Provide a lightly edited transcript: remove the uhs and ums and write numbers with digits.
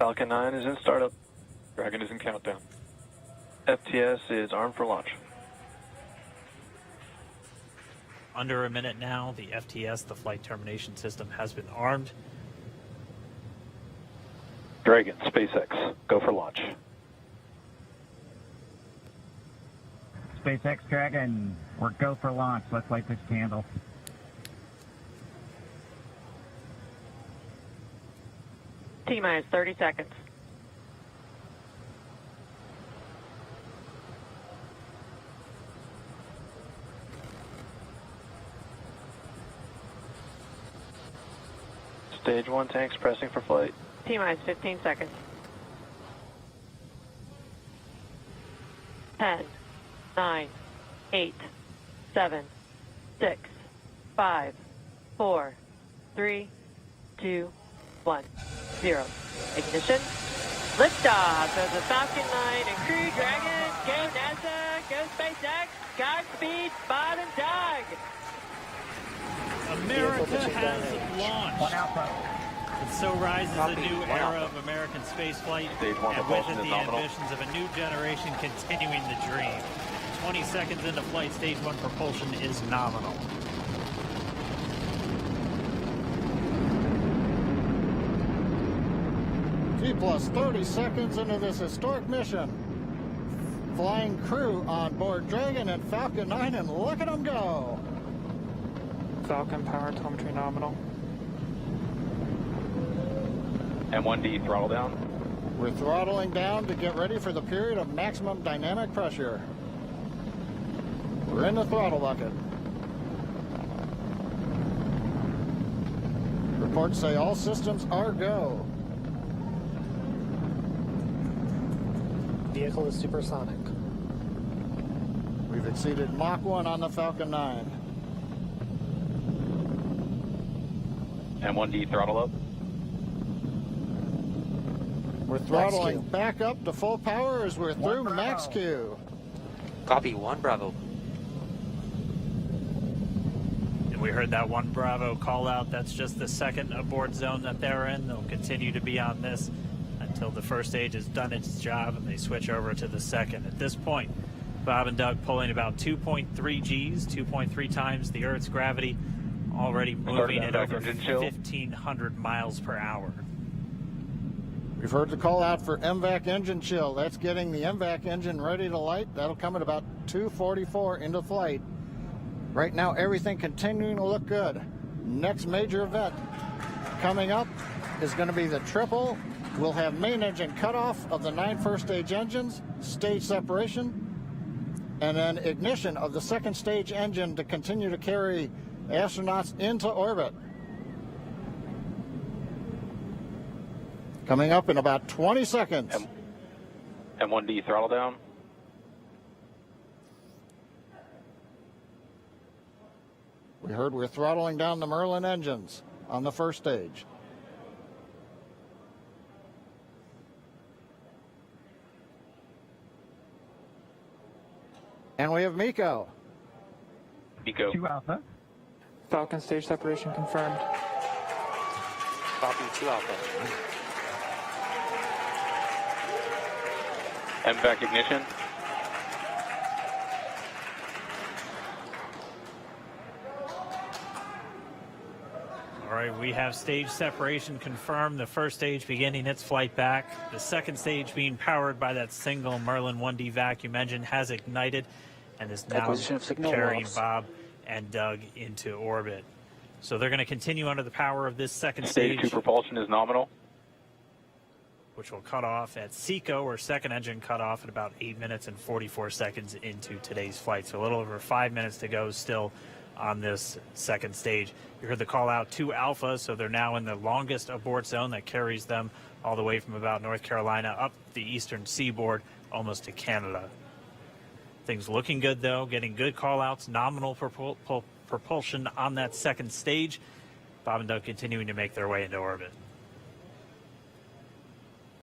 Falcon 9 is in startup. Dragon is in countdown. FTS is armed for launch. Under a minute now, the FTS, the flight termination system, has been armed. Dragon, SpaceX, go for launch. SpaceX Dragon, we're go for launch. Let's light this candle. T-minus 30 seconds. Stage 1 tanks pressing for flight. T-minus 15 seconds. 10, 9, 8, 7, 6, 5, 4, 3, 2, 1, 0. Ignition. Liftoff of the Falcon 9 and Crew Dragon. Go NASA, go SpaceX. Godspeed, Bob and Doug. America has launched. One Alpha. And so rises a new era of American spaceflight, and with it the ambitions of a new generation continuing the dream. 20 seconds into flight, stage 1 propulsion is nominal. T plus 30 seconds into this historic mission. Flying crew on board Dragon and Falcon 9, and look at them go. Falcon power telemetry nominal. M1D throttle down. We're throttling down to get ready for the period of maximum dynamic pressure. We're in the throttle bucket. Reports say all systems are go. Vehicle is supersonic. We've exceeded Mach 1 on the Falcon 9. M1D throttle up. We're throttling back up to full power as we're through max Q. Copy, 1 Bravo. And we heard that 1 Bravo call out. That's just the second abort zone that they're in. They'll continue to be on this until the first stage has done its job and they switch over to the second. At this point, Bob and Doug pulling about 2.3 Gs, 2.3 times the Earth's gravity, already moving at over 1,500 miles per hour. We've heard the call out for MVAC engine chill. That's getting the MVAC engine ready to light. That'll come at about 2:44 into flight. Right now, everything continuing to look good. Next major event coming up is going to be the triple. We'll have main engine cutoff of the 9 first stage engines, stage separation, and then ignition of the second stage engine to continue to carry astronauts into orbit. Coming up in about 20 seconds. M1D throttle down. We heard we're throttling down the Merlin engines on the first stage. And we have MECO. MECO. 2 Alpha. Falcon stage separation confirmed. Copy, 2 Alpha. MVAC ignition. All right, we have stage separation confirmed. The first stage beginning its flight back. The second stage being powered by that single Merlin 1D vacuum engine has ignited and is now carrying Bob and Doug into orbit. So they're going to continue under the power of this second stage. Stage 2 propulsion is nominal. Which will cut off at SECO, or second engine cut off at about 8 minutes and 44 seconds into today's flight. So a little over 5 minutes to go still on this second stage. You heard the call out 2 Alpha, so they're now in the longest abort zone that carries them all the way from about North Carolina up the eastern seaboard almost to Canada. Things looking good though, getting good call outs, nominal propulsion on that second stage. Bob and Doug continuing to make their way into orbit.